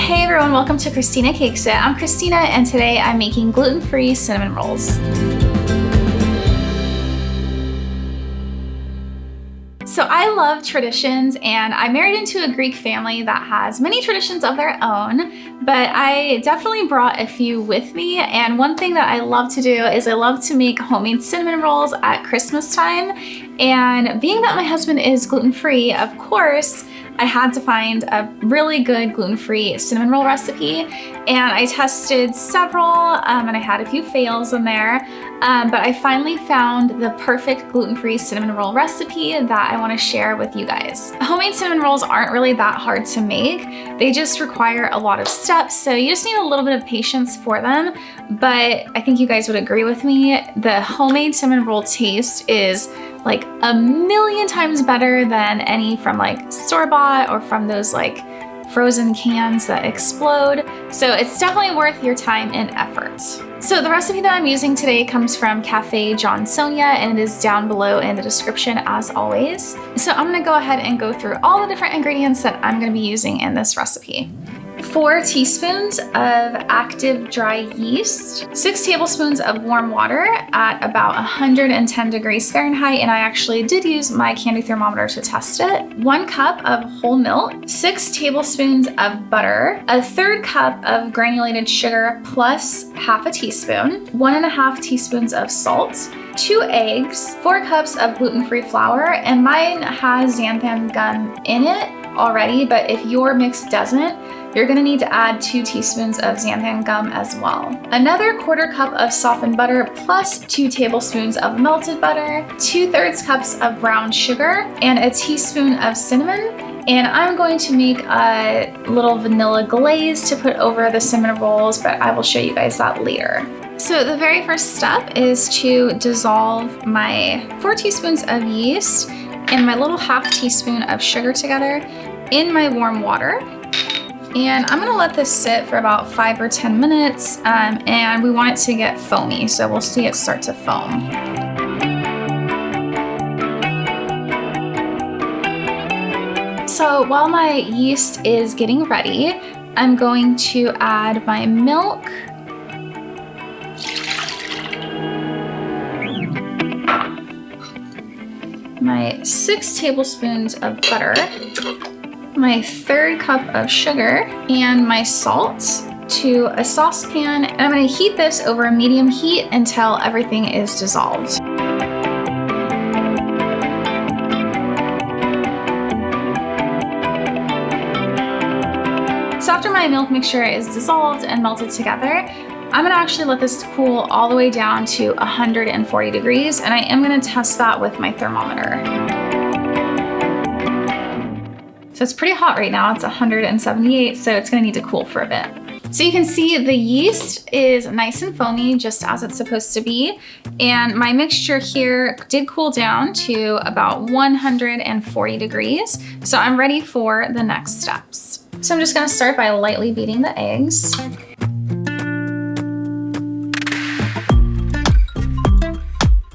Hey everyone, welcome to Christina Cakes It. I'm Christina and today I'm making gluten-free cinnamon rolls. So I love traditions and I married into a Greek family that has many traditions of their own, but I definitely brought a few with me. And one thing that I love to do is I love to make homemade cinnamon rolls at Christmas time. And being that my husband is gluten-free, of course, I had to find a really good gluten-free cinnamon roll recipe, and I tested several and I had a few fails in there, but I finally found the perfect gluten-free cinnamon roll recipe that I want to share with you guys. Homemade cinnamon rolls aren't really that hard to make. They just require a lot of steps, so you just need a little bit of patience for them, but I think you guys would agree with me. The homemade cinnamon roll taste is like a million times better than any from like store-bought or from those like frozen cans that explode. So it's definitely worth your time and effort. So the recipe that I'm using today comes from Café Johnsonia and it is down below in the description as always. So I'm gonna go ahead and go through all the different ingredients that I'm gonna be using in this recipe. 4 teaspoons of active dry yeast, 6 tablespoons of warm water at about 110 degrees Fahrenheit, and I actually did use my candy thermometer to test it, 1 cup of whole milk, 6 tablespoons of butter, a 1/3 cup of granulated sugar plus half a teaspoon, 1.5 teaspoons of salt, 2 eggs, 4 cups of gluten-free flour, and mine has xanthan gum in it already, but if your mix doesn't, you're gonna need to add 2 teaspoons of xanthan gum as well. Another 1/4 cup of softened butter plus 2 tablespoons of melted butter, 2/3 cups of brown sugar, and a teaspoon of cinnamon. And I'm going to make a little vanilla glaze to put over the cinnamon rolls, but I will show you guys that later. So the very first step is to dissolve my 4 teaspoons of yeast and my little 1/2 teaspoon of sugar together in my warm water. And I'm gonna let this sit for about 5 or 10 minutes and we want it to get foamy, so we'll see it start to foam. So while my yeast is getting ready, I'm going to add my milk, my 6 tablespoons of butter, my 1/3 cup of sugar, and my salt to a saucepan, and I'm going to heat this over a medium heat until everything is dissolved. So after my milk mixture is dissolved and melted together, I'm gonna actually let this cool all the way down to 140 degrees, and I am gonna test that with my thermometer. So it's pretty hot right now, it's 178, so it's gonna need to cool for a bit. So you can see the yeast is nice and foamy, just as it's supposed to be. And my mixture here did cool down to about 140 degrees. So I'm ready for the next steps. So I'm just gonna start by lightly beating the eggs.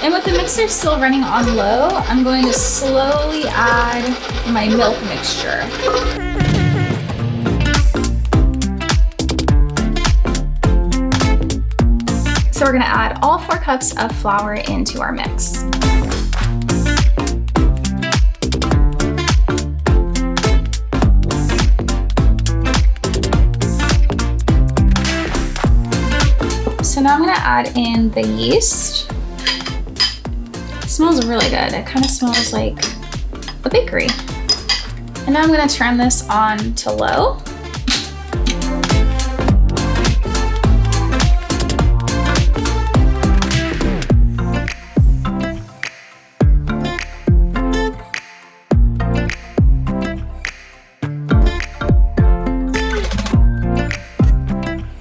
And with the mixer still running on low, I'm going to slowly add my milk mixture. So we're gonna add all 4 cups of flour into our mix. So now I'm gonna add in the yeast. It smells really good. It kind of smells like a bakery. And now I'm gonna turn this on to low.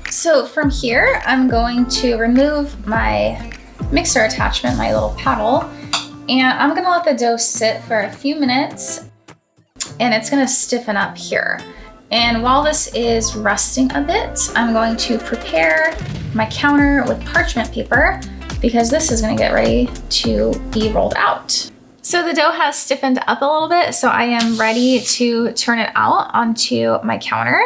So from here, I'm going to remove my mixer attachment, my little paddle, and I'm gonna let the dough sit for a few minutes and it's gonna stiffen up here. And while this is resting a bit, I'm going to prepare my counter with parchment paper because this is gonna get ready to be rolled out. So the dough has stiffened up a little bit, so I am ready to turn it out onto my counter.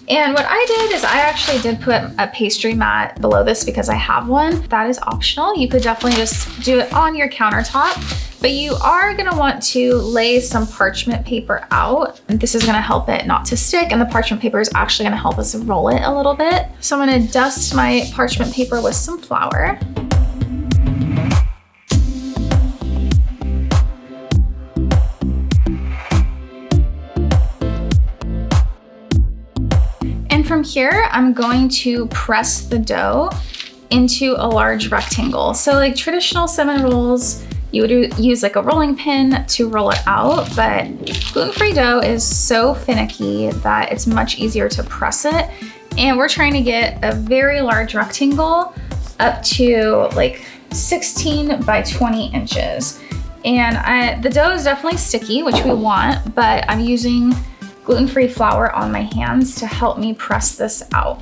And what I did is I actually did put a pastry mat below this because I have one. That is optional. You could definitely just do it on your countertop, but you are gonna want to lay some parchment paper out. This is gonna help it not to stick, and the parchment paper is actually gonna help us roll it a little bit. So I'm gonna dust my parchment paper with some flour. And from here, I'm going to press the dough into a large rectangle. So like traditional cinnamon rolls, you would use like a rolling pin to roll it out, but gluten-free dough is so finicky that it's much easier to press it. And we're trying to get a very large rectangle up to like 16 by 20 inches. And the dough is definitely sticky, which we want, but I'm using gluten-free flour on my hands to help me press this out.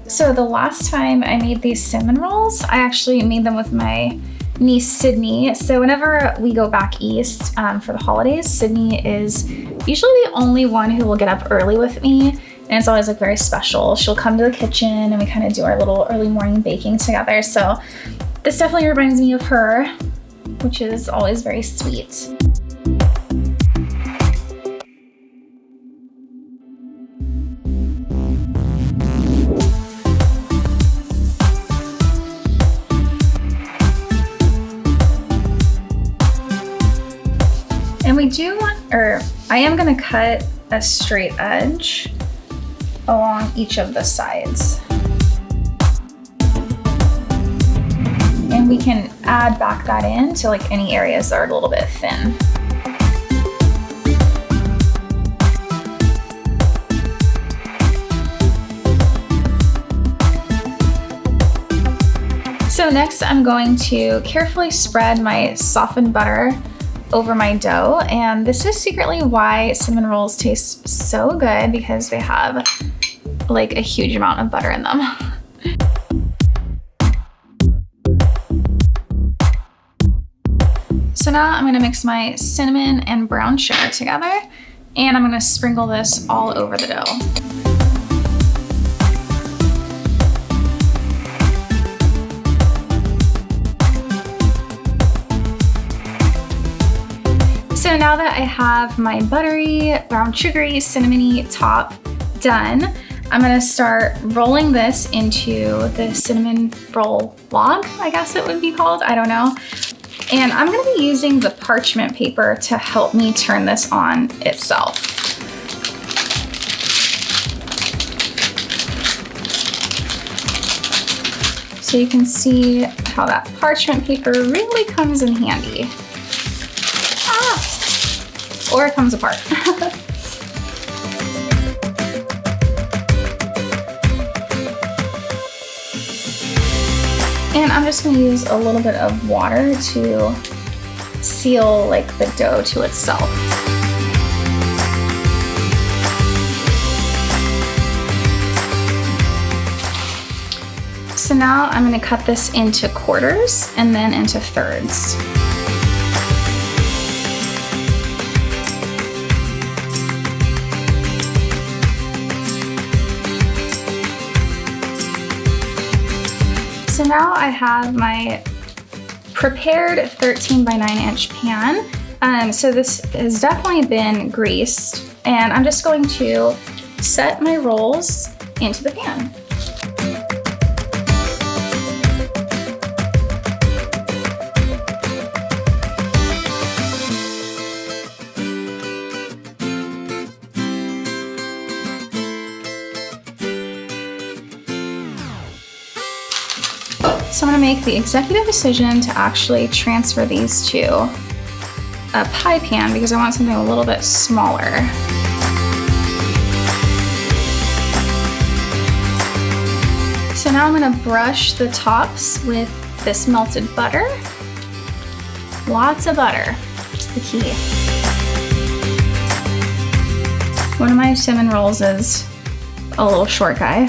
So the last time I made these cinnamon rolls, I actually made them with my niece Sydney. So whenever we go back east for the holidays, Sydney is usually the only one who will get up early with me. And it's always like very special. She'll come to the kitchen and we kind of do our little early morning baking together. So this definitely reminds me of her, which is always very sweet. And we do want, or I am gonna cut a straight edge along each of the sides. And we can add back that in to like any areas that are a little bit thin. So next I'm going to carefully spread my softened butter over my dough, and this is secretly why cinnamon rolls taste so good, because they have like a huge amount of butter in them. So now I'm gonna mix my cinnamon and brown sugar together, and I'm gonna sprinkle this all over the dough. So now that I have my buttery, brown sugary, cinnamony top done, I'm gonna start rolling this into the cinnamon roll log, I guess it would be called, I don't know. And I'm gonna be using the parchment paper to help me turn this on itself. So you can see how that parchment paper really comes in handy. Or it comes apart. And I'm just gonna use a little bit of water to seal like the dough to itself. So now I'm gonna cut this into quarters and then into thirds. So now I have my prepared 13 by 9 inch pan. So this has definitely been greased, and I'm just going to set my rolls into the pan. So I'm gonna make the executive decision to actually transfer these to a pie pan because I want something a little bit smaller. So now I'm gonna brush the tops with this melted butter. Lots of butter, that's the key. One of my cinnamon rolls is a little short guy.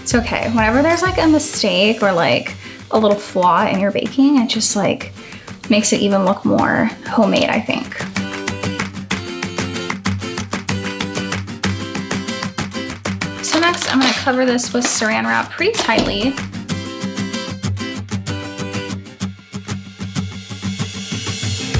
It's okay. Whenever there's like a mistake or like a little flaw in your baking, it just like makes it even look more homemade, I think. So next I'm gonna cover this with saran wrap pretty tightly.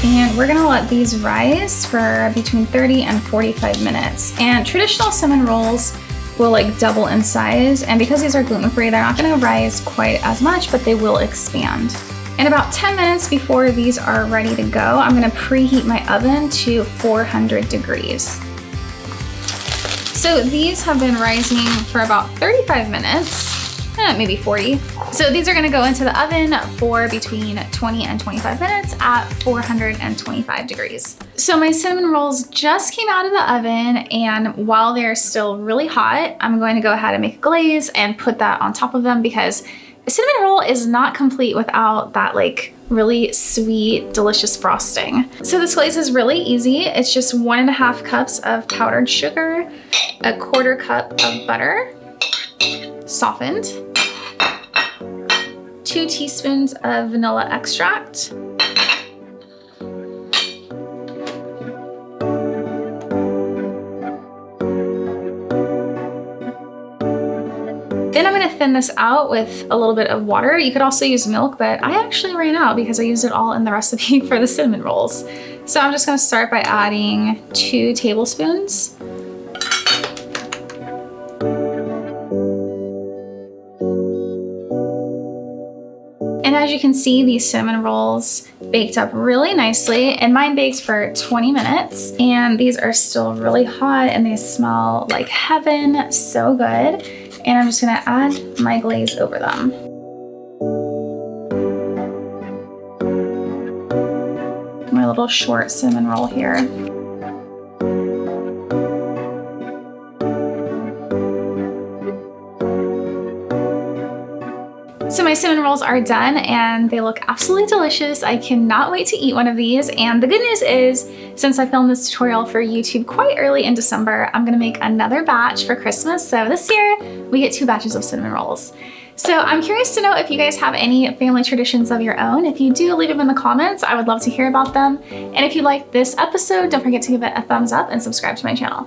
And we're gonna let these rise for between 30 and 45 minutes. And traditional cinnamon rolls will like double in size. And because these are gluten-free, they're not gonna rise quite as much, but they will expand. And about 10 minutes before these are ready to go, I'm gonna preheat my oven to 400 degrees. So these have been rising for about 35 minutes, maybe 40. So these are gonna go into the oven for between 20 and 25 minutes at 425 degrees. So my cinnamon rolls just came out of the oven, and while they're still really hot, I'm going to go ahead and make a glaze and put that on top of them, because a cinnamon roll is not complete without that like really sweet, delicious frosting. So this glaze is really easy. It's just 1.5 cups of powdered sugar, 1/4 cup of butter, softened, 2 teaspoons of vanilla extract, then I'm gonna thin this out with a little bit of water. You could also use milk, but I actually ran out because I used it all in the recipe for the cinnamon rolls. So I'm just gonna start by adding 2 tablespoons. And as you can see, these cinnamon rolls baked up really nicely, and mine baked for 20 minutes. And these are still really hot and they smell like heaven, so good. And I'm just gonna add my glaze over them. My little short cinnamon roll here. So my cinnamon rolls are done and they look absolutely delicious. I cannot wait to eat one of these. And the good news is, since I filmed this tutorial for YouTube quite early in December, I'm gonna make another batch for Christmas. So this year we get 2 batches of cinnamon rolls. So I'm curious to know if you guys have any family traditions of your own. If you do, leave them in the comments. I would love to hear about them. And if you liked this episode, don't forget to give it a thumbs up and subscribe to my channel.